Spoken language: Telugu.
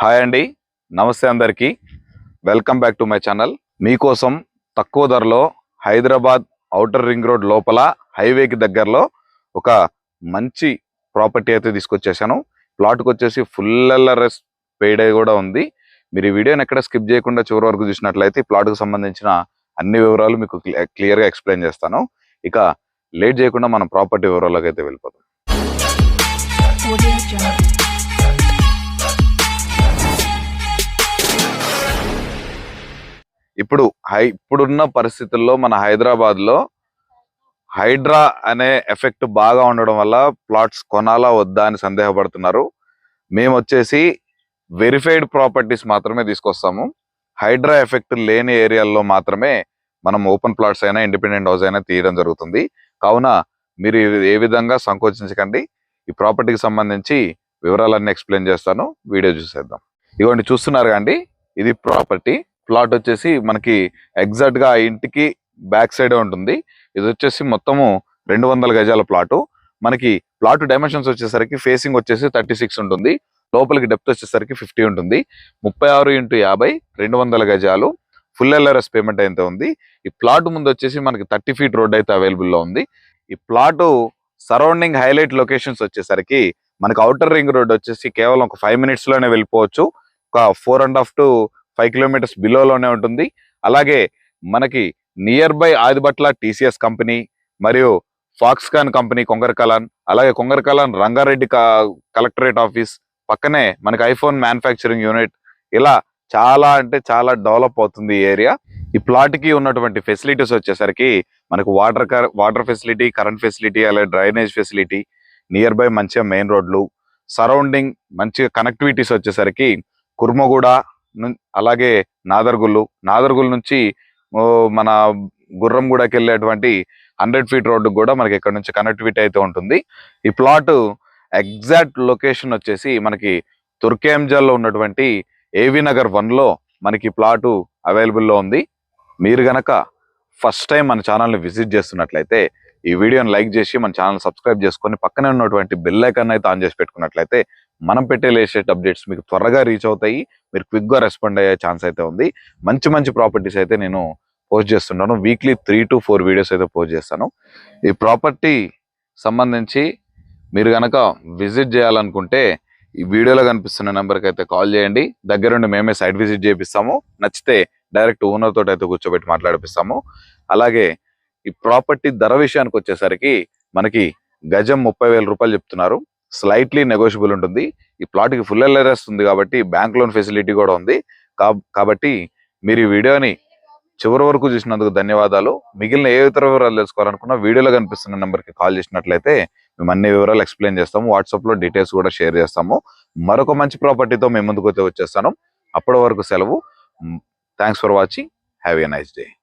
హాయ్ అండి, నమస్తే అందరికీ. Welcome back to my channel. మీకోసం తక్కువ ధరలో హైదరాబాద్ ఔటర్ రింగ్ రోడ్ లోపల హైవేకి దగ్గరలో ఒక మంచి ప్రాపర్టీ అయితే తీసుకొచ్చేసాను. ప్లాట్కి వచ్చేసి ఫుల్ ఎల్ఆర్ఎస్ పెయిడ్ కూడా ఉంది. మీరు ఈ వీడియోని ఎక్కడ స్కిప్ చేయకుండా చివరి వరకు చూసినట్లయితే ఈ ప్లాట్కు సంబంధించిన అన్ని వివరాలు మీకు క్లియర్గా ఎక్స్ప్లెయిన్ చేస్తాను. ఇక లేట్ చేయకుండా మనం ప్రాపర్టీ వివరాల్లోకి అయితే వెళ్ళిపోతాం. ఇప్పుడున్న పరిస్థితుల్లో మన హైదరాబాద్లో హైడ్రా అనే ఎఫెక్ట్ బాగా ఉండడం వల్ల ప్లాట్స్ కొనాలా వద్దా అని సందేహపడుతున్నారు. మేము వచ్చేసి వెరిఫైడ్ ప్రాపర్టీస్ మాత్రమే తీసుకొస్తాము. హైడ్రా ఎఫెక్ట్ లేని ఏరియాల్లో మాత్రమే మనం ఓపెన్ ప్లాట్స్ అయినా ఇండిపెండెంట్ హౌస్ అయినా తీయడం జరుగుతుంది. కావున మీరు ఏ విధంగా సంకోచించకండి. ఈ ప్రాపర్టీకి సంబంధించి వివరాలన్నీ ఎక్స్ప్లెయిన్ చేస్తాను, వీడియో చూసేద్దాం. ఇవ్వండి, చూస్తున్నారు కండి, ఇది ప్రాపర్టీ. ప్లాట్ వచ్చేసి మనకి ఎగ్జాక్ట్ గా ఆ ఇంటికి బ్యాక్ సైడ్ ఉంటుంది. ఇది వచ్చేసి మొత్తము 200 గజాల ప్లాటు. మనకి ప్లాట్ డైమెన్షన్స్ వచ్చేసరికి ఫేసింగ్ వచ్చేసి 36 ఉంటుంది, లోపలికి డెప్త్ వచ్చేసరికి 50 ఉంటుంది. 36x50 200 గజాలు. ఫుల్ ఎల్ఆర్ఎస్ పేమెంట్ అయితే ఉంది. ఈ ప్లాట్ ముందు వచ్చేసి మనకి 30 ఫీట్ రోడ్ అయితే అవైలబుల్లో ఉంది. ఈ ప్లాట్ సరౌండింగ్ హైలైట్ లొకేషన్స్ వచ్చేసరికి మనకి ఔటర్ రింగ్ రోడ్ వచ్చేసి కేవలం ఒక 5 మినిట్స్ లోనే వెళ్ళిపోవచ్చు. ఒక 4.5 to 5 కిలోమీటర్స్ బిలోలోనే ఉంటుంది. అలాగే మనకి near by Adibatla TCS company మరియు ఫాక్స్కాన్ కంపెనీ కొంగరకలాన్, అలాగే కొంగరకలాన్ రంగారెడ్డి కలెక్టరేట్ ఆఫీస్ పక్కనే మనకి ఐఫోన్ మ్యానుఫ్యాక్చరింగ్ యూనిట్, ఇలా చాలా అంటే చాలా డెవలప్ అవుతుంది ఈ ఏరియా. ఈ ప్లాట్ కి ఉన్నటువంటి ఫెసిలిటీస్ వచ్చేసరికి మనకు వాటర్ ఫెసిలిటీ, కరెంట్ ఫెసిలిటీ, అలాగే డ్రైనేజ్ ఫెసిలిటీ, నియర్ బై మంచిగా మెయిన్ రోడ్లు, సరౌండింగ్ మంచిగా కనెక్టివిటీస్ వచ్చేసరికి కుర్మగూడ, అలాగే నాదర్గుల్ నుంచి మన గుర్రంగూడకి వెళ్ళేటువంటి 100 ఫీట్ రోడ్డు కూడా మనకి ఇక్కడ నుంచి కనెక్టివిటీ అయితే ఉంటుంది. ఈ ప్లాట్ ఎగ్జాక్ట్ లొకేషన్ వచ్చేసి మనకి తుర్కేంజల్లో ఉన్నటువంటి ఏవి నగర్ 1లో మనకి ప్లాటు అవైలబుల్లో ఉంది. మీరు గనక ఫస్ట్ టైం మన ఛానల్ని విజిట్ చేస్తున్నట్లయితే ఈ వీడియోని లైక్ చేసి మన ఛానల్ సబ్స్క్రైబ్ చేసుకొని పక్కనే ఉన్నటువంటి బెల్ ఐకాన్ అయితే ఆన్ చేసి పెట్టుకున్నట్లయితే మనం పెట్టే లేటెస్ట్ అప్డేట్స్ మీకు త్వరగా రీచ్ అవుతాయి. మీరు క్విక్గా రెస్పాండ్ అయ్యే ఛాన్స్ అయితే ఉంది. మంచి మంచి ప్రాపర్టీస్ అయితే నేను పోస్ట్ చేస్తున్నాను. వీక్లీ 3 to 4 వీడియోస్ అయితే పోస్ట్ చేస్తాను. ఈ ప్రాపర్టీ సంబంధించి మీరు కనుక విజిట్ చేయాలనుకుంటే ఈ వీడియోలో కనిపిస్తున్న నెంబర్కి అయితే కాల్ చేయండి. దగ్గరుండి మేమే సైట్ విజిట్ చేపిస్తాము. నచ్చితే డైరెక్ట్ ఓనర్ తోటి అయితే కూర్చోబెట్టి మాట్లాడిపిస్తాము. అలాగే ఈ ప్రాపర్టీ ధర విషయానికి వచ్చేసరికి మనకి గజం 30,000 రూపాయలు చెప్తున్నారు. స్లైట్లీ నెగోషియబుల్ ఉంటుంది. ఈ ప్లాట్కి ఫుల్ ఎల్ఆర్ఎస్ ఉంది కాబట్టి బ్యాంక్ లోన్ ఫెసిలిటీ కూడా ఉంది. కాబట్టి మీరు ఈ వీడియోని చివరి వరకు చూసినందుకు ధన్యవాదాలు. మిగిలిన ఏ ఇతర వివరాలు తెలుసుకోవాలనుకున్నా వీడియోలో కనిపిస్తున్న నెంబర్కి కాల్ చేసినట్లయితే మేము అన్ని వివరాలు ఎక్స్ప్లెయిన్ చేస్తాము. వాట్సాప్లో డీటెయిల్స్ కూడా షేర్ చేస్తాము. మరొక మంచి ప్రాపర్టీతో మేము ముందుకు వచ్చేస్తాను. అప్పటి వరకు సెలవు. Thanks for watching. Have a nice day.